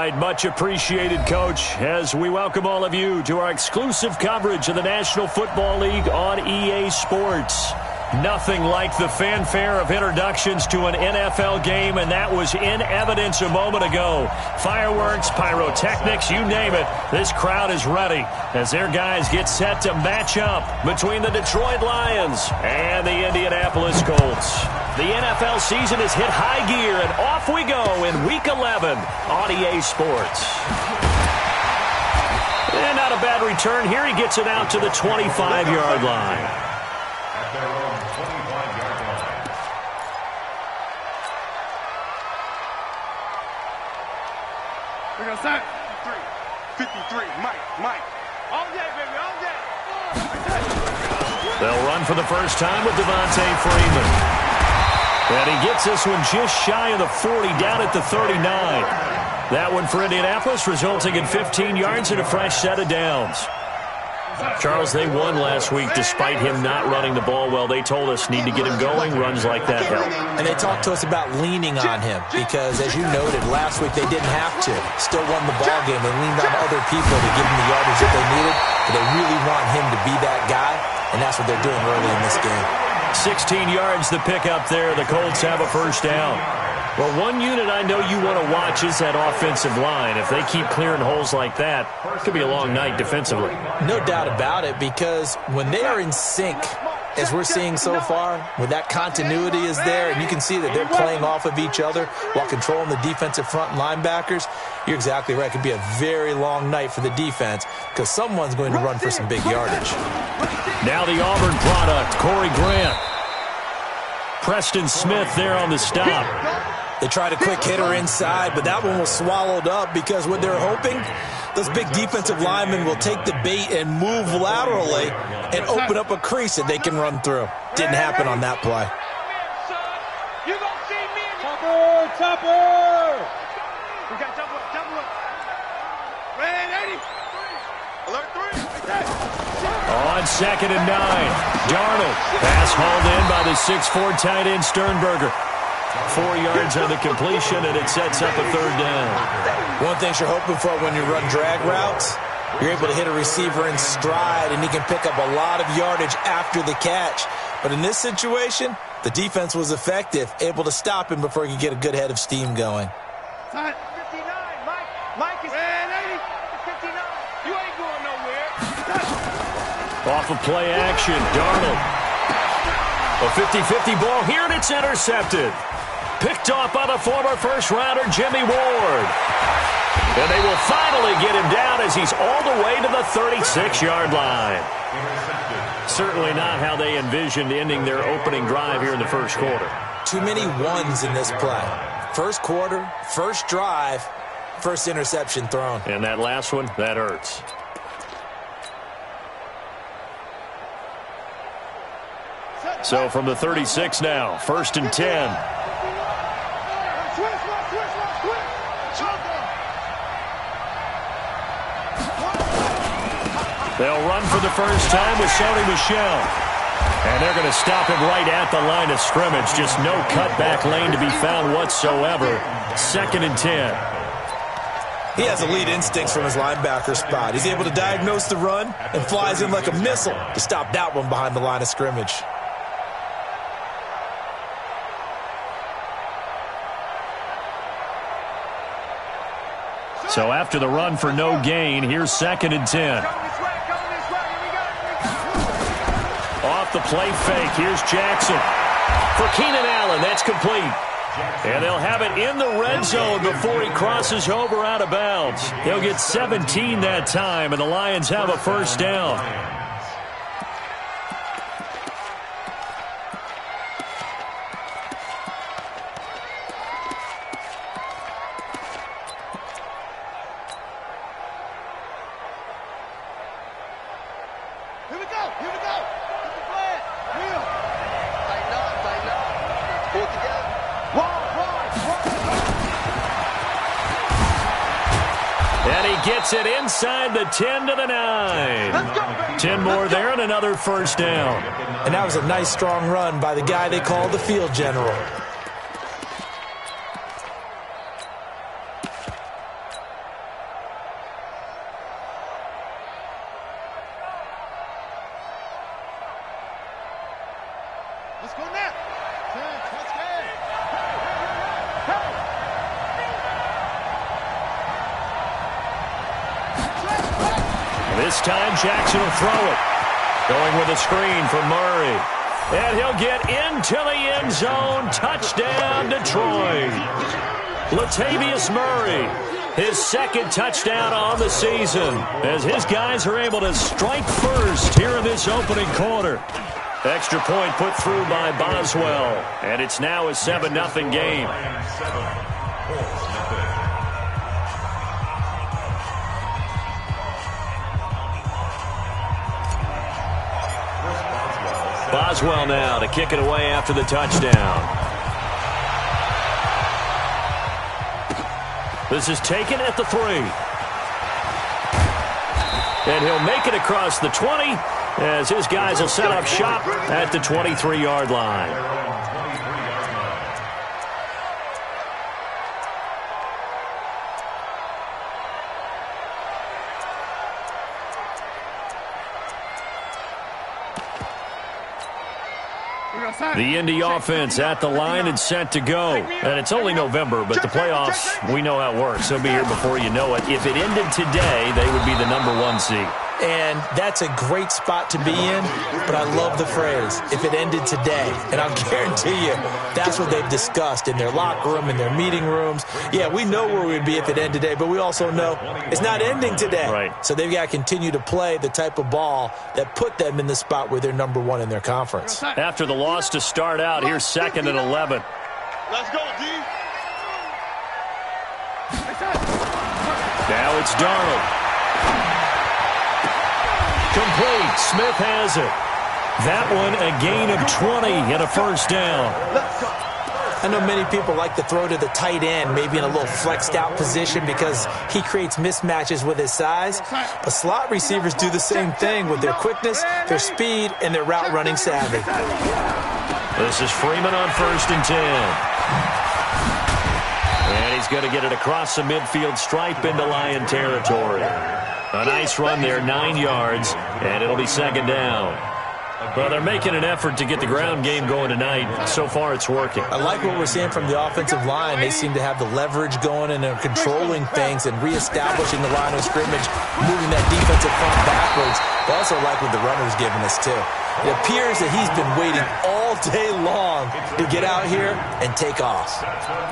right, much appreciated, Coach, as we welcome all of you to our exclusive coverage of the National Football League on EA Sports. Nothing like the fanfare of introductions to an NFL game, and that was in evidence a moment ago. Fireworks, pyrotechnics, you name it. This crowd is ready as their guys get set to match up between the Detroit Lions and the Indianapolis Colts. The NFL season has hit high gear, and off we go in Week 11 on EA Sports. And not a bad return here. He gets it out to the 25-yard line. We're going to start. 53, Mike. All day, baby, all day. They'll run for the first time with Devontae Freeman. And he gets this one just shy of the 40, down at the 39. That one for Indianapolis, resulting in 15 yards and a fresh set of downs. Charles, they won last week despite him not running the ball well. They told us need to get him going. Runs like that help. And they talked to us about leaning on him because, as you noted, last week they didn't have to. Still won the ball game. They leaned on other people to give him the yardage that they needed. But they really want him to be that guy, and that's what they're doing early in this game. 16 yards the pickup there. The Colts have a first down. Well, one unit I know you want to watch is that offensive line. If they keep clearing holes like that, it could be a long night defensively. No doubt about it, because when they are in sync, as we're seeing so far, when that continuity is there, and you can see that they're playing off of each other while controlling the defensive front linebackers, you're exactly right. It could be a very long night for the defense because someone's going to run for some big yardage. Now the Auburn product, Corey Grant. Preston Smith there on the stop. They tried a quick hitter inside, but that one was swallowed up because what they're hoping, those big defensive linemen will take the bait and move laterally and open up a crease that they can run through. Didn't happen on that play. Chopper! We got double up. Man, 80. Alert 3. On 2nd and 9. Darnold. Pass hauled in by the 6'4" tight end Sternberger. 4 yards on the completion, and it sets up a third down. One thing you're hoping for when you run drag routes, you're able to hit a receiver in stride, and he can pick up a lot of yardage after the catch. But in this situation, the defense was effective, able to stop him before he could get a good head of steam going. 59, Mike is 80. 59. You ain't going nowhere. Off of play action, Darnold. A 50-50 ball here, and it's intercepted. Picked off by the former first-rounder Jimmy Ward. And they will finally get him down as he's all the way to the 36-yard line. Certainly not how they envisioned ending their opening drive here in the first quarter. Too many ones in this play. First quarter, first drive, first interception thrown. And that last one, that hurts. So from the 36 now, 1st and 10. They'll run for the first time with Sony Michel. And they're going to stop him right at the line of scrimmage. Just no cutback lane to be found whatsoever. 2nd and 10. He has elite instincts from his linebacker spot. He's able to diagnose the run and flies in like a missile to stop that one behind the line of scrimmage. So after the run for no gain, here's 2nd and 10. Off the play fake, here's Jackson. For Keenan Allen, that's complete. And they'll have it in the red zone before he crosses over out of bounds. He'll get 17 that time, and the Lions have a first down. Gets it inside the 10 to the 9. 10 more there and another first down. And that was a nice, strong run by the guy they call the field general. Let's go now. Let's go. This time Jackson will throw it. Going with a screen for Murray. And he'll get into the end zone. Touchdown, Detroit. Latavius Murray, his second touchdown on the season, as his guys are able to strike first here in this opening quarter. Extra point put through by Boswell, and it's now a 7-0 game. Boswell now to kick it away after the touchdown. This is taken at the 3. And he'll make it across the 20 as his guys will set up shop at the 23-yard line. The Indy offense at the line and set to go. And it's only November, but the playoffs, we know how it works. They'll be here before you know it. If it ended today, they would be the #1 seed. And that's a great spot to be in, but I love the phrase, if it ended today. And I'll guarantee you, that's what they've discussed in their locker room, in their meeting rooms. Yeah, we know where we'd be if it ended today, but we also know it's not ending today. Right. So they've got to continue to play the type of ball that put them in the spot where they're #1 in their conference. After the loss to start out, here's 2nd and 11. Let's go, D. Now it's Darnold. Complete. Smith has it. That one a gain of 20 and a first down. I know many people like to throw to the tight end, maybe in a little flexed out position because he creates mismatches with his size. But slot receivers do the same thing with their quickness, their speed, and their route running savvy. This is Freeman on 1st and 10. And he's going to get it across the midfield stripe into Lion territory. A nice run there, 9 yards, and it'll be 2nd down. Well, they're making an effort to get the ground game going tonight. So far, it's working. I like what we're seeing from the offensive line. They seem to have the leverage going, and they're controlling things and reestablishing the line of scrimmage, moving that defensive front backwards. But I also like what the runner's giving us, too. It appears that he's been waiting all day long to get out here and take off.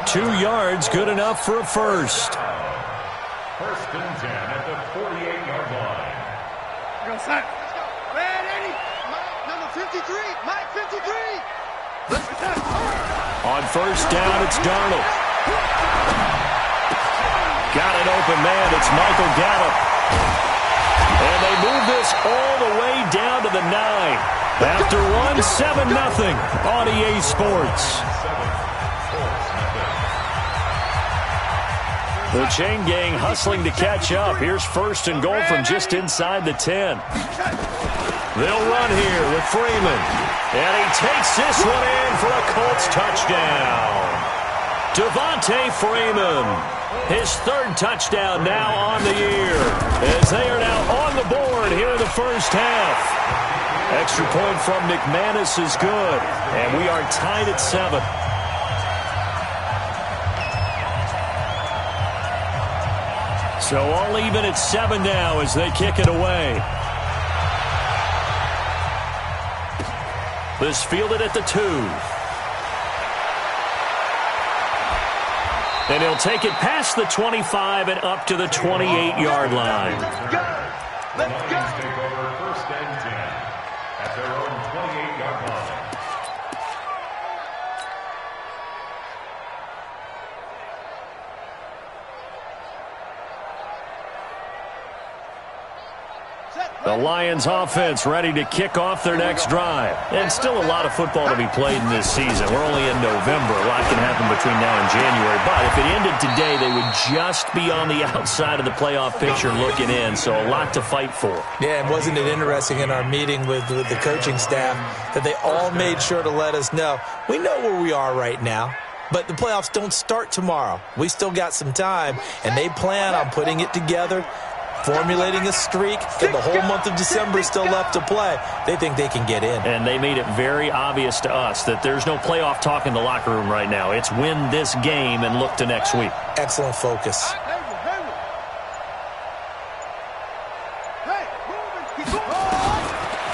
2 yards, good enough for a first. 1st and 10 at the 48-yard line. Go, son. Man, Eddie. Number 53. Mike 53. On 1st down, it's Darnold. Got an open man. It's Michael Gallup. And they move this all the way down to the 9. After one, 7-0 on EA Sports. The chain gang hustling to catch up. Here's 1st and goal from just inside the 10. They'll run here with Freeman. And he takes this one in for a Colts touchdown. Devontae Freeman, his 3rd touchdown now on the year, as they are now on the board here in the first half. Extra point from McManus is good, and we are tied at 7. So all even at 7 now as they kick it away. This fielded at the 2. And he'll take it past the 25 and up to the 28-yard line. Let's go. Take over 1st and 10 at their own 28-yard line. The Lions offense ready to kick off their next drive. And still a lot of football to be played in this season. We're only in November. A lot can happen between now and January. But if it ended today, they would just be on the outside of the playoff picture looking in. So a lot to fight for. Yeah, and wasn't it interesting in our meeting with the coaching staff that they all made sure to let us know, we know where we are right now. But the playoffs don't start tomorrow. We still got some time, and they plan on putting it together formulating a streak, and the whole month of December is still left to play. They think they can get in. And they made it very obvious to us that there's no playoff talk in the locker room right now. It's win this game and look to next week. Excellent focus.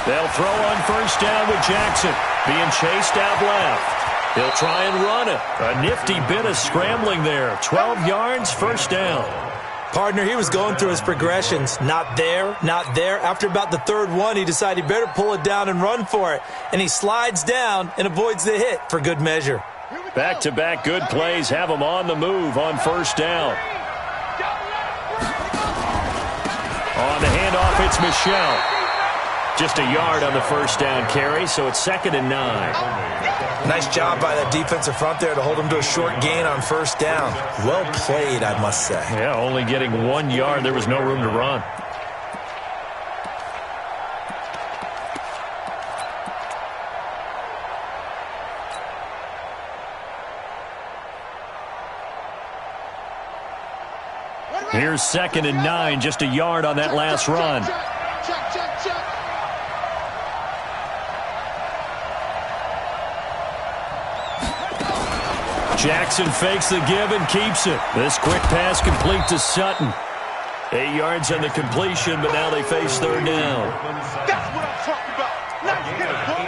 They'll throw on first down with Jackson, being chased out left. He'll try and run it. A nifty bit of scrambling there. 12 yards, first down. Partner, he was going through his progressions. Not there, not there. After about the third one, he decided he better pull it down and run for it. And he slides down and avoids the hit for good measure. Back-to-back good plays have him on the move on first down. On the handoff, it's Michel. Just a yard on the first down carry, so it's 2nd and 9. Nice job by that defensive front there to hold him to a short gain on first down. Well played, I must say. Yeah, only getting 1 yard. There was no room to run. Here's 2nd and 9, just a yard on that last run. Jackson fakes the give and keeps it. This quick pass complete to Sutton. 8 yards on the completion, but now they face third down. That's what I'm talking about. Nice hit, boy.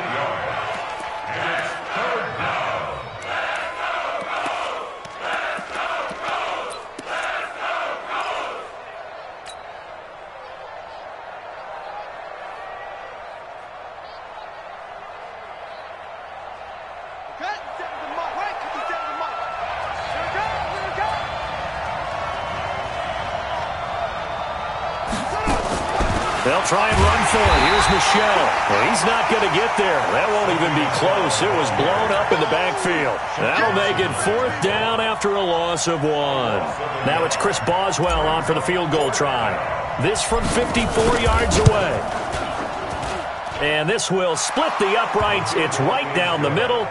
They'll try and run for it. Here's Michel. Well, he's not going to get there. That won't even be close. It was blown up in the backfield. That'll make it 4th down after a loss of 1. Now it's Chris Boswell on for the field goal try. This from 54 yards away. And this will split the uprights. It's right down the middle.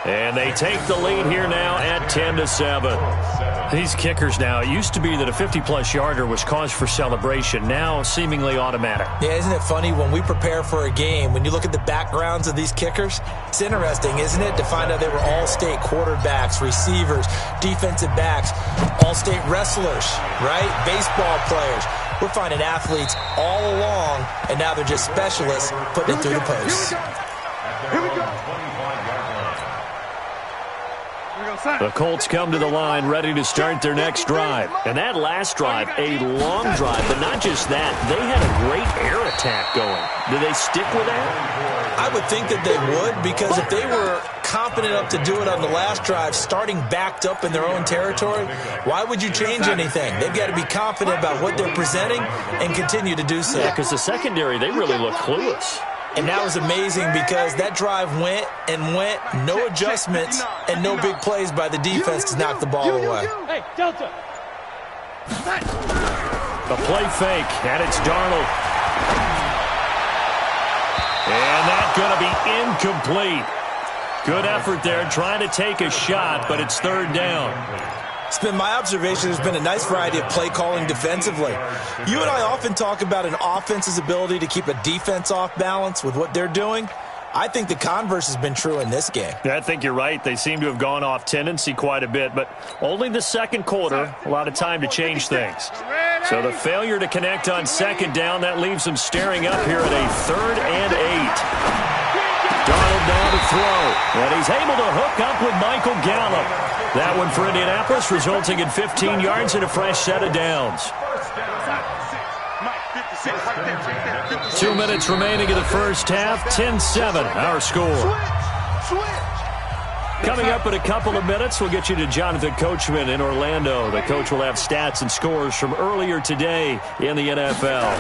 And they take the lead here now at 10-7. These kickers now, it used to be that a 50-plus yarder was cause for celebration. Now seemingly automatic. Yeah, isn't it funny when we prepare for a game, when you look at the backgrounds of these kickers, it's interesting, isn't it, to find out they were all-state quarterbacks, receivers, defensive backs, all-state wrestlers, right? Baseball players. We're finding athletes all along, and now they're just specialists putting it through the posts. Here we go. The Colts come to the line ready to start their next drive. And that last drive, a long drive, but not just that. They had a great air attack going. Do they stick with that? I would think that they would, because if they were confident enough to do it on the last drive, starting backed up in their own territory, why would you change anything? They've got to be confident about what they're presenting and continue to do so. Yeah, because the secondary, they really look clueless. And that was amazing because that drive went and went, no adjustments, and no big plays by the defense to knock the ball away. Hey, Delta. A play fake, and it's Darnold. And that's going to be incomplete. Good effort there, trying to take a shot, but it's 3rd down. It's been my observation there's been a nice variety of play calling defensively. You and I often talk about an offense's ability to keep a defense off balance with what they're doing. I think the converse has been true in this game. I think you're right. They seem to have gone off tendency quite a bit, but only the second quarter, a lot of time to change things. So the failure to connect on 2nd down, that leaves them staring up here at a 3rd and 8. Darnold now to throw, and he's able to hook up with Michael Gallup. That one for Indianapolis, resulting in 15 yards and a fresh set of downs. 2 minutes remaining in the first half, 10-7, our score. Coming up in a couple of minutes, we'll get you to Jonathan Coachman in Orlando. The coach will have stats and scores from earlier today in the NFL.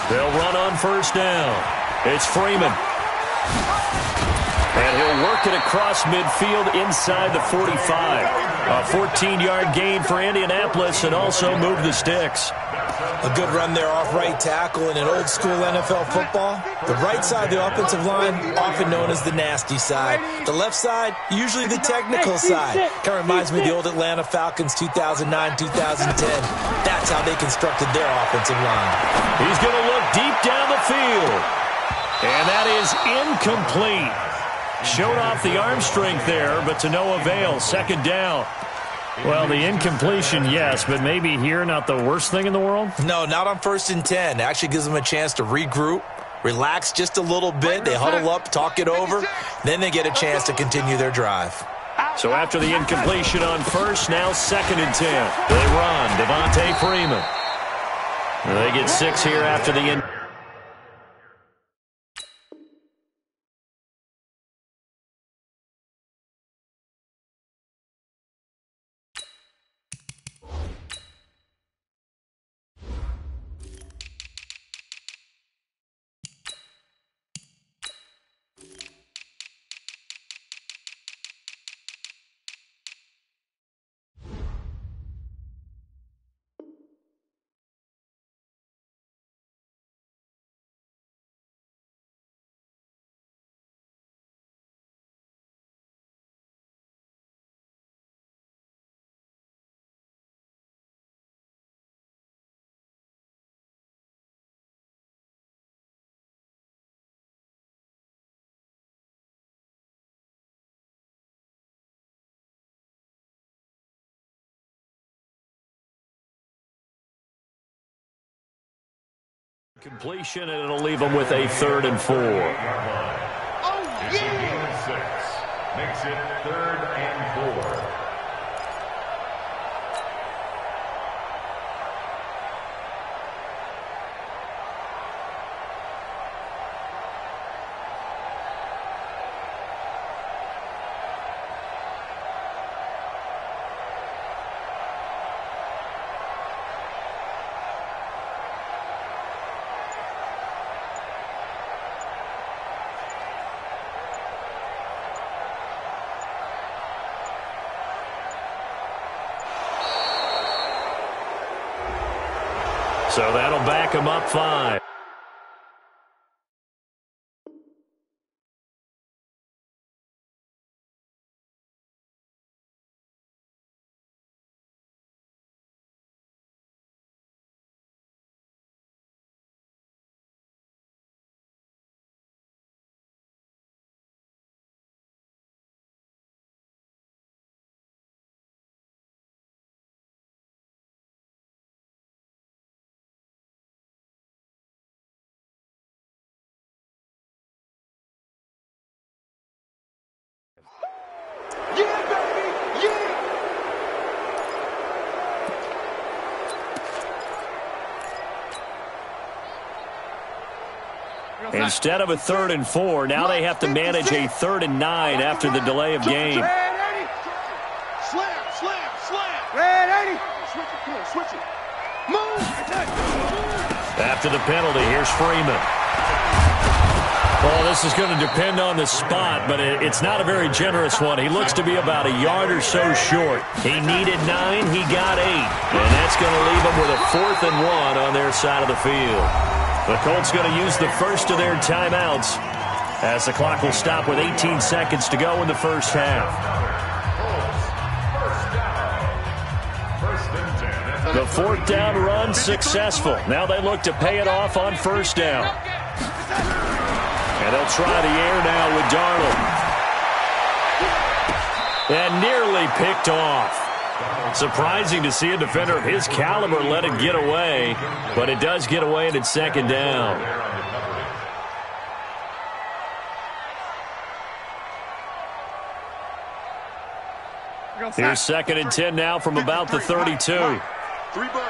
They'll run on first down. It's Freeman. And he'll work it across midfield inside the 45. A 14-yard gain for Indianapolis and also move the sticks. A good run there off right tackle in an old-school NFL football. The right side of the offensive line, often known as the nasty side. The left side, usually the technical side. Kind of reminds me of the old Atlanta Falcons 2009-2010. That's how they constructed their offensive line. He's going to look deep down the field. And that is incomplete. Showed off the arm strength there, but to no avail. Second down. Well, the incompletion, yes, but maybe here not the worst thing in the world? No, not on 1st and 10. It actually gives them a chance to regroup, relax just a little bit. They huddle up, talk it over. Then they get a chance to continue their drive. So after the incompletion on first, now 2nd and 10. They run. Devontae Freeman. They get 6 here after the completion, and it'll leave them with a 3rd and 4. Oh, yeah! 6 makes it 3rd and 4. So that'll back him up 5. Instead of a 3rd and 4, now they have to manage a 3rd and 9 after the delay of game. After the penalty, here's Freeman. Well, this is going to depend on the spot, but it's not a very generous one. He looks to be about a yard or so short. He needed 9, he got 8. And that's going to leave him with a 4th and 1 on their side of the field. The Colts going to use the first of their timeouts as the clock will stop with 18 seconds to go in the first half. The 4th down run successful. Now they look to pay it off on 1st down. And they'll try the air now with Darnold. And nearly picked off. Surprising to see a defender of his caliber let it get away, but it does get away and it's 2nd down. Here's 2nd and 10 now from about the 32. 3 birds.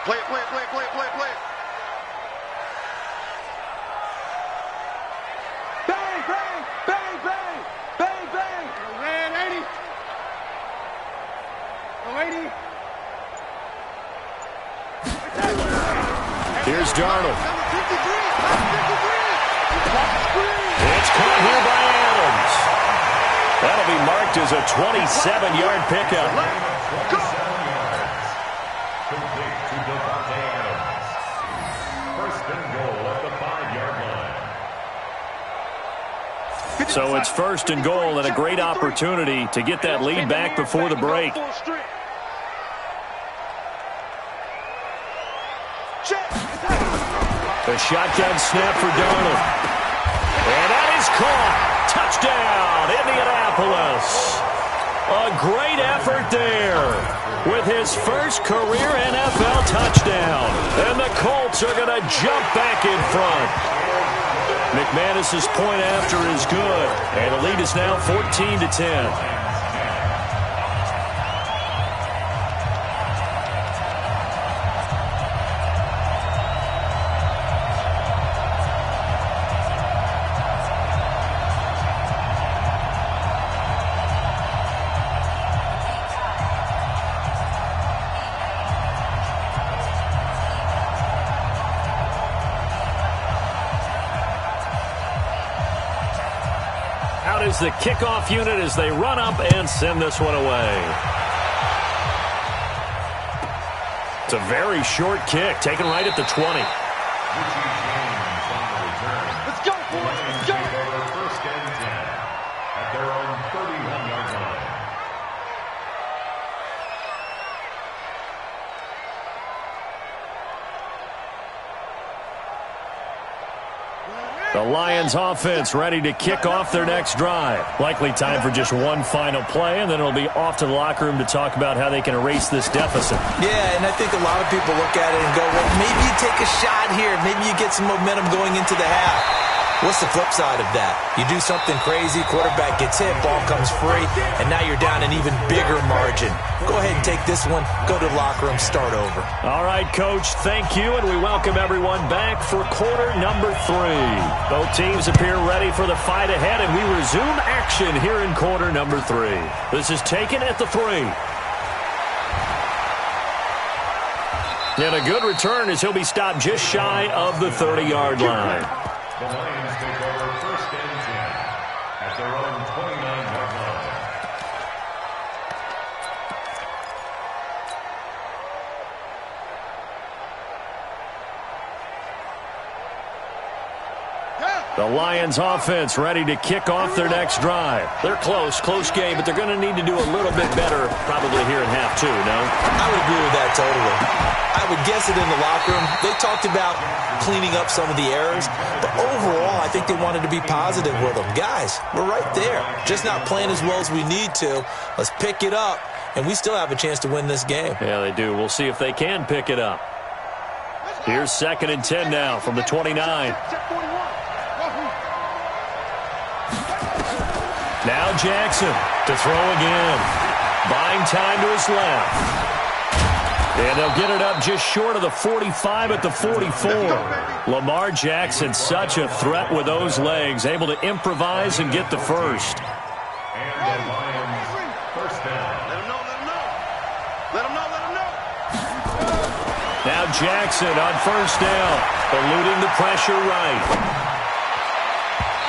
Play it. Bang, bang, bang, bang, bang, bang. Red 80. Oh, 80. Here's Darnold. It's caught here by Adams. That'll be marked as a 27-yard pickup. Complete to So it's first and goal and a great opportunity to get that lead back before the break. The shotgun snap for Darnold. And that is caught. Touchdown, Indianapolis. A great effort there with his first career NFL touchdown. And the Colts are going to jump back in front. McManus's point after is good. And the lead is now 14-10. Out is the kickoff unit as they run up and send this one away. It's a very short kick, taken right at the 20. Let's go, boys. Let's go. First and 10 at their own 31-yard line. The Lions offense ready to kick off their next drive. Likely time for just one final play, and then it'll be off to the locker room to talk about how they can erase this deficit. Yeah, and I think a lot of people look at it and go, well, maybe you take a shot here. Maybe you get some momentum going into the half. What's the flip side of that? You do something crazy, quarterback gets hit, ball comes free, and now you're down an even bigger margin. Go ahead and take this one, go to the locker room, start over. All right, Coach, thank you, and we welcome everyone back for quarter number 3. Both teams appear ready for the fight ahead, and we resume action here in quarter number 3. This is taken at the 3. And a good return as he'll be stopped just shy of the 30-yard line. The Lions take over first and 10 at their own 29-yard line. The Lions offense ready to kick off their next drive. They're close game, but they're going to need to do a little bit better probably here in half 2, no? I would agree with that totally. I would guess it in the locker room. They talked about cleaning up some of the errors, but overall I think they wanted to be positive with them. Guys, we're right there. Just not playing as well as we need to. Let's pick it up, and we still have a chance to win this game. Yeah, they do. We'll see if they can pick it up. Here's 2nd and 10 now from the 29. Now Jackson to throw again. Buying time to his left. And they'll get it up just short of the 45 at the 44. Lamar Jackson, such a threat with those legs, able to improvise and get the first. And the Lions first down. Let him know. Now Jackson on first down, eluding the pressure right.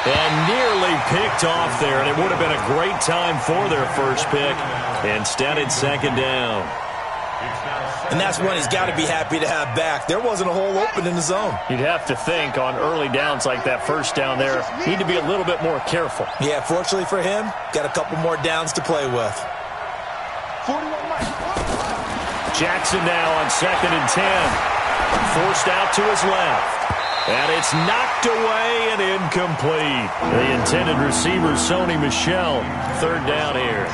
And nearly picked off there, and it would have been a great time for their first pick. Instead, it's 2nd down. And that's one he's got to be happy to have back. There wasn't a hole open in the zone. You'd have to think on early downs like that first down there, need to be a little bit more careful. Yeah, fortunately for him, got a couple more downs to play with. Jackson now on 2nd and 10. Forced out to his left. And it's knocked away and incomplete. The intended receiver, Sony Michel. 3rd down here.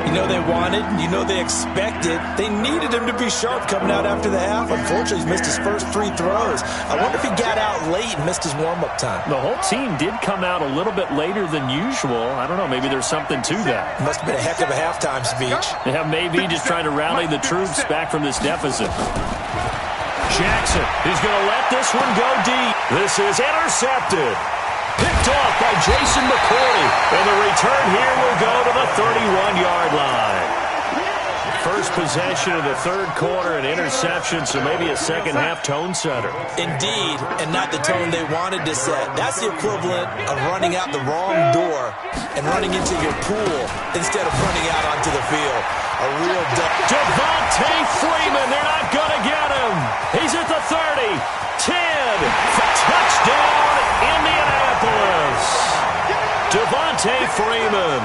You know they wanted, you know they expected. They needed him to be sharp coming out after the half. Unfortunately, he's missed his first 3 throws. I wonder if he got out late and missed his warm-up time. The whole team did come out a little bit later than usual. I don't know, maybe there's something to that. Must have been a heck of a halftime speech. Yeah, maybe just trying to rally the troops back from this deficit. Jackson, he's going to let this one go deep. This is intercepted. Picked off by Jason McCourty. And the return here will go to the 31-yard line. First possession of the 3rd quarter, an interception, so maybe a second-half tone setter. Indeed, and not the tone they wanted to set. That's the equivalent of running out the wrong door and running into your pool instead of running out onto the field. A real Devontae Freeman, they're not going to get him. He's at the 30, 10, touchdown, Indianapolis. Devontae Freeman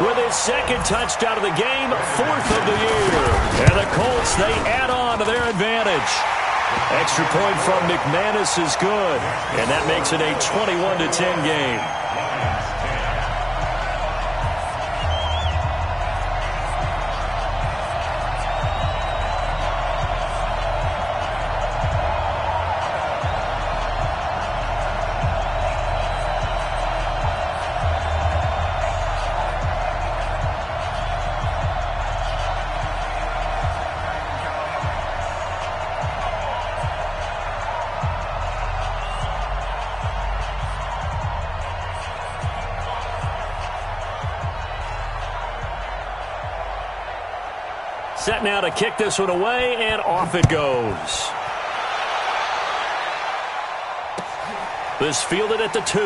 with his second touchdown of the game, 4th of the year. And the Colts, they add on to their advantage. Extra point from McManus is good, and that makes it a 21-10 game. Set now to kick this one away, and off it goes. This fielded at the 2.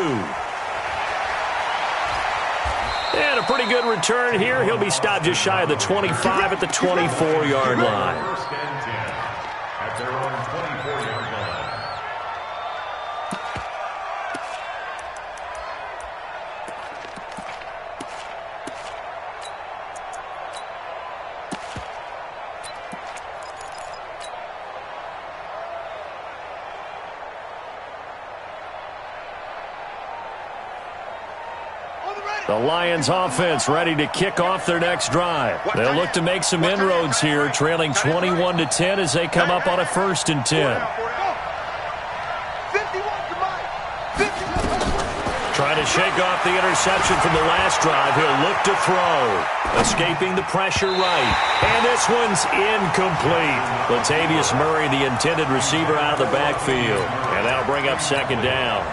And a pretty good return here. He'll be stopped just shy of the 25 at the 24-yard line. First and 10 at their own 24-yard line. The Lions offense ready to kick off their next drive. They'll look to make some inroads here, trailing 21-10 as they come up on a 1st and 10. Trying to shake off the interception from the last drive. He'll look to throw. Escaping the pressure right. And this one's incomplete. Latavius Murray, the intended receiver, out of the backfield. And that'll bring up 2nd down.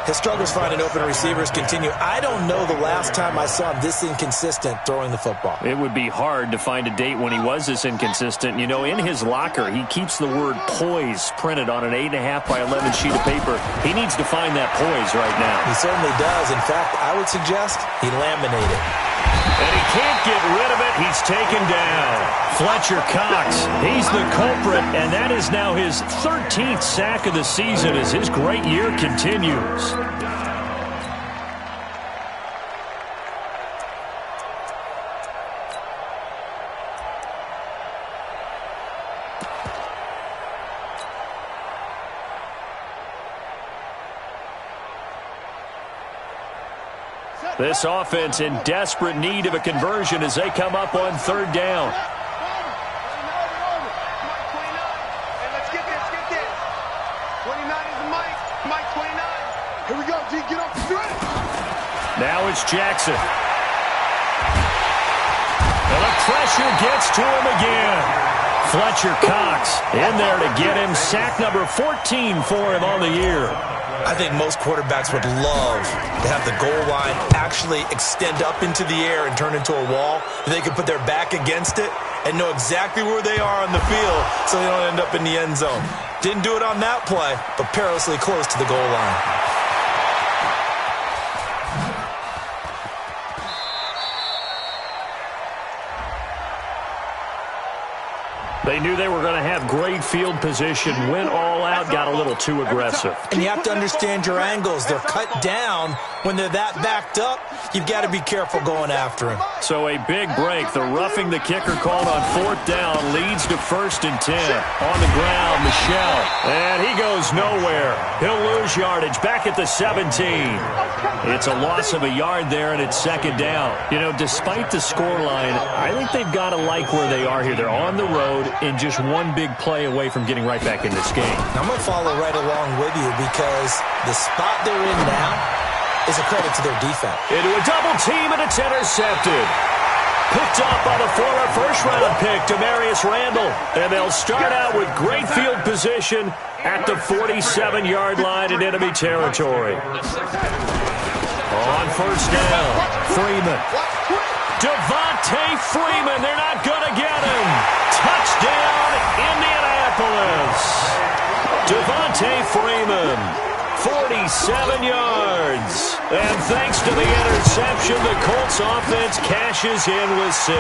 His struggles finding open receivers continue. I don't know the last time I saw him this inconsistent throwing the football. It would be hard to find a date when he was this inconsistent. You know, in his locker, he keeps the word poise printed on an 8.5 by 11 sheet of paper. He needs to find that poise right now. He certainly does. In fact, I would suggest he laminate it. And he can't get rid of it. He's taken down. Fletcher Cox, he's the culprit, and that is now his 13th sack of the season as his great year continues. This offense in desperate need of a conversion as they come up on 3rd down. Let's get this. 29 is Mike 29. Here we go, G, get off the stretch. Now it's Jackson. And the pressure gets to him again. Fletcher Cox in there to get him sack number 14 for him on the year. I think most quarterbacks would love to have the goal line actually extend up into the air and turn into a wall. They could put their back against it and know exactly where they are on the field so they don't end up in the end zone. Didn't do it on that play, but perilously close to the goal line. They knew they were going to have great field position, went all out, got a little too aggressive. And you have to understand your angles. They're cut down. When they're that backed up, you've got to be careful going after him. So a big break. The roughing the kicker called on 4th down leads to 1st and 10. On the ground, Michel. And he goes nowhere. He'll lose yardage back at the 17. It's a loss of a yard there, and it's 2nd down. You know, despite the scoreline, I think they've got to like where they are here. They're on the road and just one big play away from getting right back in this game. I'm going to follow right along with you because the spot they're in now is a credit to their defense. Into a double team, and it's intercepted. Picked up by the former first-round pick, Demarius Randall. And they'll start out with great field position at the 47-yard line in enemy territory. On 1st down, Freeman. Devontae Freeman, they're not going to get him. Touchdown, Indianapolis. Devontae Freeman, 47 yards. And thanks to the interception, the Colts offense cashes in with 6.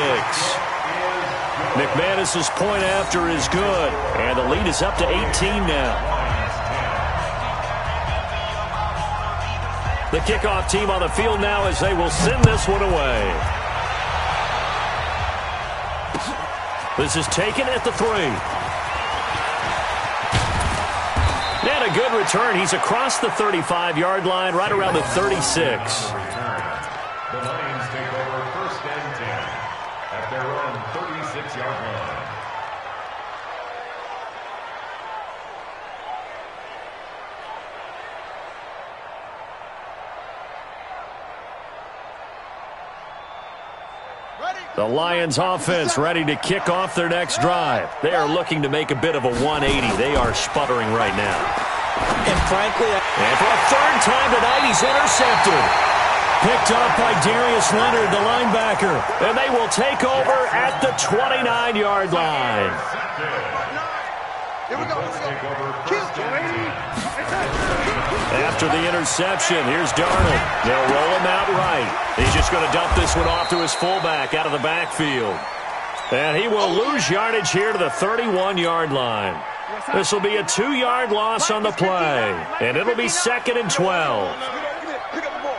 McManus's point after is good, and the lead is up to 18 now. The kickoff team on the field now as they will send this one away. This is taken at the 3. And a good return. He's across the 35-yard line, right around the 36. The Lions take over 1st and 10 at their own 36-yard line. The Lions offense ready to kick off their next drive. They are looking to make a bit of a 180. They are sputtering right now. And frankly, and for a 3rd time tonight, he's intercepted. Picked up by Darius Leonard, the linebacker. And they will take over at the 29-yard line. Here we go. After the interception, here's Darnold. They'll roll him out right. He's just going to dump this one off to his fullback out of the backfield. And he will lose yardage here to the 31-yard line. This will be a 2-yard loss on the play. And it'll be 2nd and 12. Pick up the ball.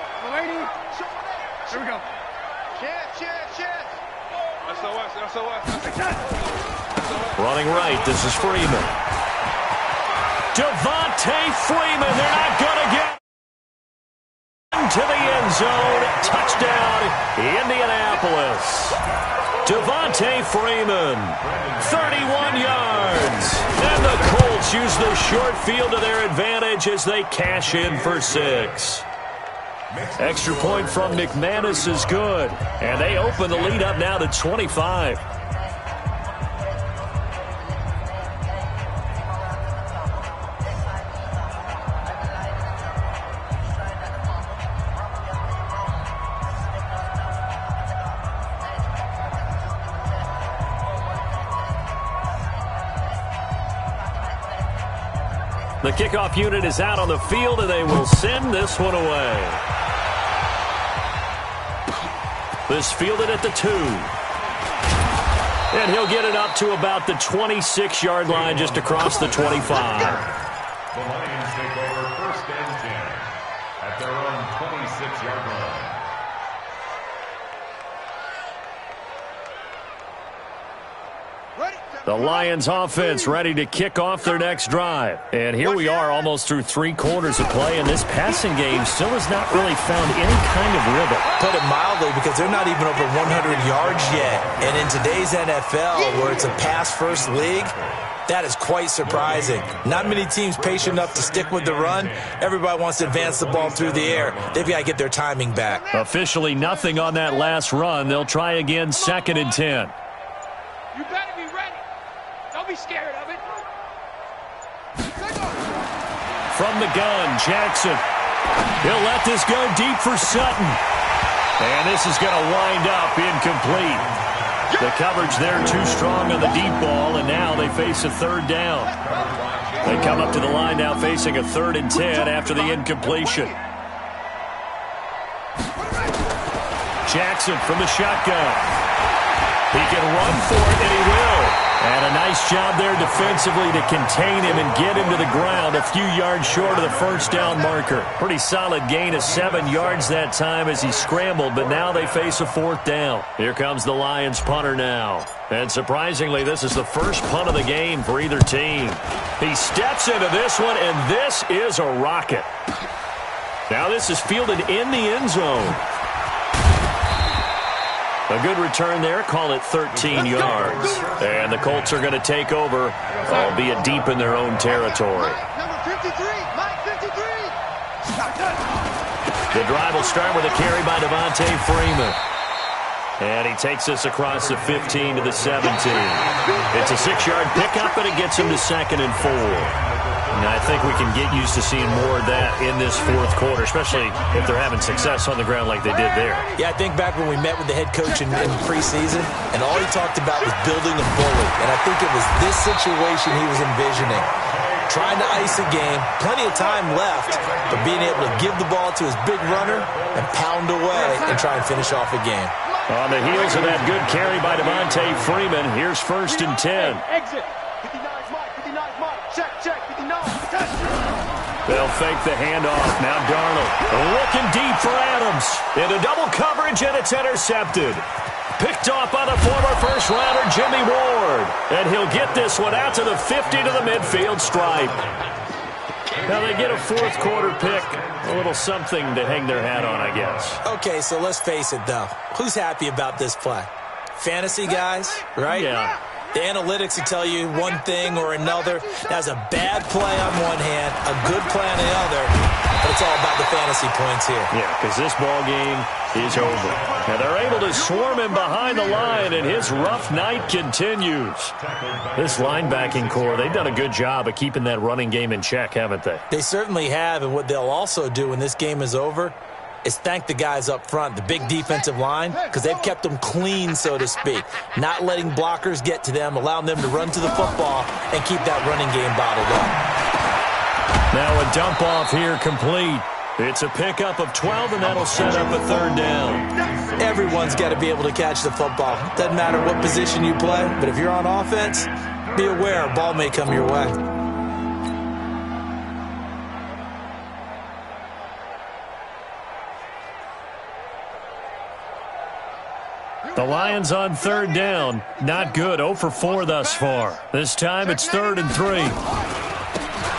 Here we go. Chance. SOS. Running right, this is Freeman. Devontae Freeman, they're not going to get into the end zone. Touchdown, Indianapolis. Devontae Freeman, 31 yards. And the Colts use the short field to their advantage as they cash in for 6. Extra point from McManus is good. And they open the lead up now to 25. The kickoff unit is out on the field, and they will send this one away. This fielded at the 2. And he'll get it up to about the 26-yard line, just across the 25. The Lions take over 1st and 10 at their own 26-yard line. The Lions offense ready to kick off their next drive. And here we are almost through 3 quarters of play, and this passing game still has not really found any kind of rhythm. put it mildly, because they're not even over 100 yards yet. And in today's NFL, where it's a pass-first league, that is quite surprising. Not many teams patient enough to stick with the run. Everybody wants to advance the ball through the air. They've got to get their timing back. Officially nothing on that last run. They'll try again, 2nd and 10. You better be ready. Don't be scared of it. From the gun, Jackson. He'll let this go deep for Sutton. And this is going to wind up incomplete. The coverage there too strong on the deep ball, and now they face a 3rd down. They come up to the line now facing a 3rd and 10 after the incompletion. Jackson from the shotgun. He can run for it, and he will. And a nice job there defensively to contain him and get him to the ground a few yards short of the 1st down marker. Pretty solid gain of 7 yards that time as he scrambled, but now they face a 4th down. Here comes the Lions punter now. And surprisingly, this is the first punt of the game for either team. He steps into this one, and this is a rocket. Now this is fielded in the end zone. A good return there, call it 13 yards. And the Colts are going to take over, albeit deep in their own territory. Number 53, Mike 53. The drive will start with a carry by Devontae Freeman. And he takes this across the 15 to the 17. It's a 6-yard pickup, and it gets him to 2nd and 4. And I think we can get used to seeing more of that in this 4th quarter, especially if they're having success on the ground like they did there. Yeah, I think back when we met with the head coach in preseason, and all he talked about was building a bully. And I think it was this situation he was envisioning. Trying to ice a game, plenty of time left, but being able to give the ball to his big runner and pound away and try and finish off a game. On the heels of that good carry by Devontae Freeman, here's 1st and 10. Exit. 59's Mike. 59's Mike. Check. 59. They'll fake the handoff. Now Darnold looking deep for Adams. Into double coverage, and it's intercepted. Picked off by the former first-rounder Jimmy Ward. And he'll get this one out to the 50 to the midfield stripe. Now they get a fourth-quarter pick. A little something to hang their hat on, I guess. Okay, so let's face it, though. Who's happy about this play? Fantasy guys, right? Yeah. The analytics will tell you one thing or another. That's a bad play on one hand, a good play on the other, but it's all about the fantasy points here. Yeah, because this ball game is over. Now they're able to swarm him behind the line, and his rough night continues. This linebacking core, they've done a good job of keeping that running game in check, haven't they? They certainly have, and what they'll also do when this game is over is thank the guys up front, the big defensive line, because they've kept them clean, so to speak. Not letting blockers get to them, allowing them to run to the football and keep that running game bottled up. Now a dump off here complete. It's a pickup of 12, and that'll set up a third down. Everyone's got to be able to catch the football. Doesn't matter what position you play, but if you're on offense, be aware a ball may come your way. The Lions on third down. Not good. 0 for 4 thus far. This time it's 3rd and 3.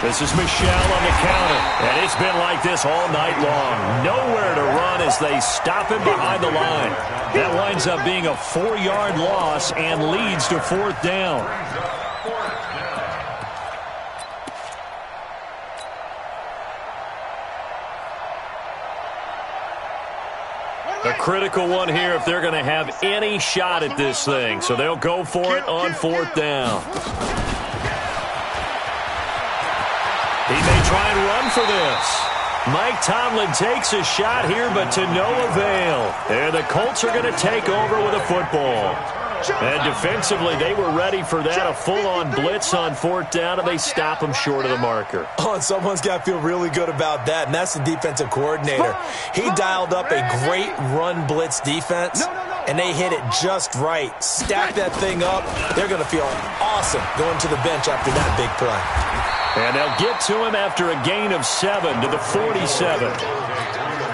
This is Michelle on the counter. And it's been like this all night long. Nowhere to run as they stop him behind the line. That winds up being a 4-yard loss and leads to 4th down. A critical one here if they're going to have any shot at this thing. So they'll go for it on 4th down. He may try and run for this. Mike Tomlin takes a shot here, but to no avail. And the Colts are going to take over with a football. And defensively, they were ready for that, a full-on blitz on 4th down, and they stop him short of the marker. Oh, and someone's got to feel really good about that, and that's the defensive coordinator. He dialed up a great run blitz defense, and they hit it just right. Stack that thing up. They're going to feel awesome going to the bench after that big play. And they'll get to him after a gain of 7 to the 47.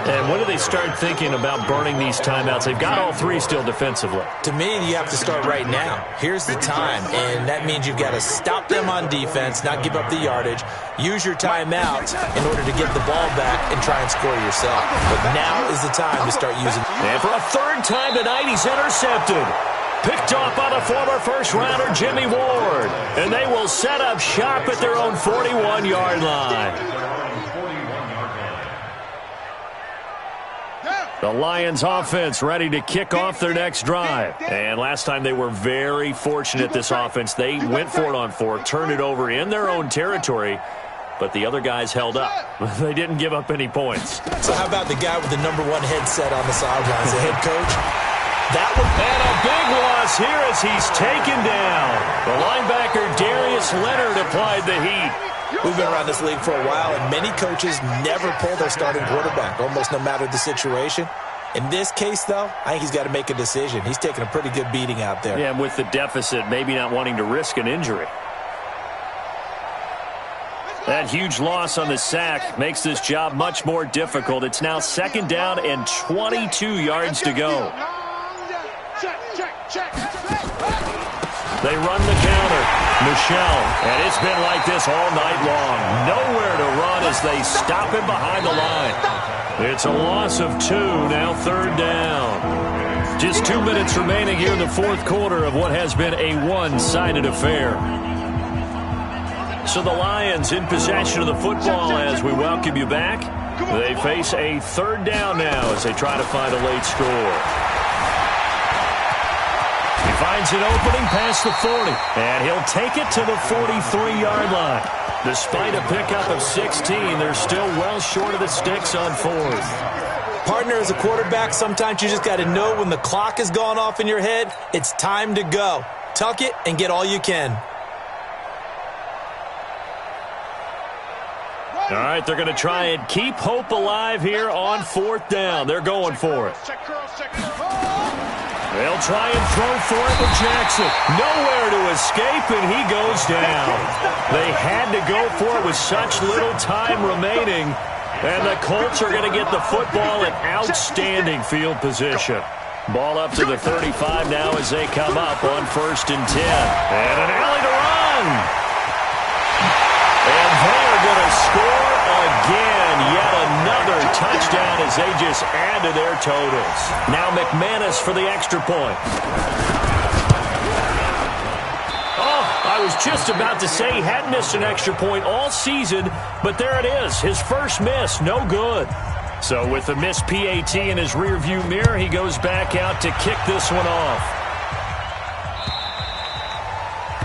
And when do they start thinking about burning these timeouts? They've got all 3 still defensively. To me, you have to start right now. Here's the time, and that means you've got to stop them on defense, not give up the yardage, use your timeouts in order to get the ball back and try and score yourself. But now is the time to start using. And for a 3rd time tonight, he's intercepted. Picked off by the former first-rounder Jimmy Ward. And they will set up shop at their own 41-yard line. The Lions offense ready to kick off their next drive. And last time they were very fortunate, this offense. They went for it on 4th, turned it over in their own territory, but the other guys held up. They didn't give up any points. So how about the guy with the #1 headset on the sidelines, the head coach? That would and a big loss here as he's taken down. The linebacker Darius Leonard applied the heat. We've been around this league for a while, and many coaches never pull their starting quarterback, almost no matter the situation. In this case, though, I think he's got to make a decision. He's taking a pretty good beating out there. Yeah, and with the deficit, maybe not wanting to risk an injury. That huge loss on the sack makes this job much more difficult. It's now 2nd down and 22 yards to go. They run the counter. Michelle, and it's been like this all night long. Nowhere to run as they stop him behind the line. It's a loss of 2, now 3rd down. Just 2 minutes remaining here in the 4th quarter of what has been a one-sided affair. So the Lions in possession of the football as we welcome you back. They face a 3rd down now as they try to find a late score. He finds an opening past the 40, and he'll take it to the 43-yard line. Despite a pickup of 16, they're still well short of the sticks on 4th. Partner, as a quarterback, sometimes you just got to know when the clock has gone off in your head, it's time to go. Tuck it and get all you can. All right, they're going to try and keep hope alive here on 4th down. They're going for it. They'll try and throw for it with Jackson. Nowhere to escape, and he goes down. They had to go for it with such little time remaining, and the Colts are going to get the football in outstanding field position. Ball up to the 35 now as they come up on 1st and 10. And an alley to run. And they are going to score again. Yet another touchdown as they just add to their totals. Now McManus for the extra point. Oh, I was just about to say he hadn't missed an extra point all season, but there it is. His first miss, no good. So with the missed PAT in his rearview mirror, he goes back out to kick this one off.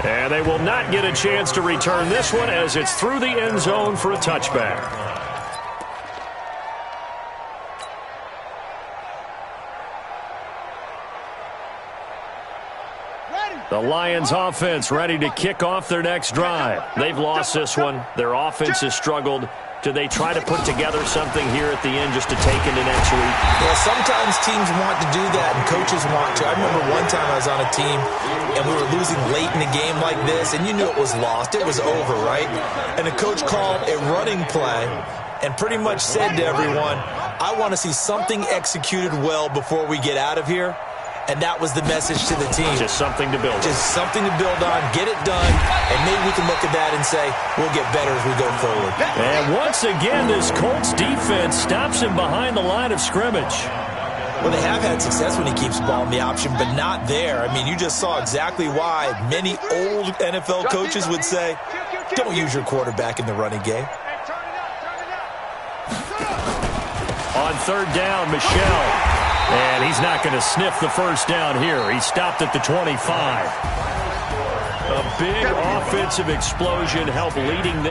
And they will not get a chance to return this one as it's through the end zone for a touchback. The Lions offense ready to kick off their next drive. They've lost this one. Their offense has struggled. Do they try to put together something here at the end just to take into next week? Yeah, sometimes teams want to do that and coaches want to. I remember one time I was on a team and we were losing late in a game like this, and you knew it was lost. It was over, right? And the coach called a running play and pretty much said to everyone, I want to see something executed well before we get out of here. And that was the message to the team. Just something to build on. Just something to build on, get it done, and maybe we can look at that and say, we'll get better as we go forward. And once again, this Colts defense stops him behind the line of scrimmage. Well, they have had success when he keeps the ball in the option, but not there. I mean, you just saw exactly why many old NFL coaches would say, don't use your quarterback in the running game. On 3rd down, Michel. And he's not going to sniff the first down here. He stopped at the 25. A big offensive explosion helped leading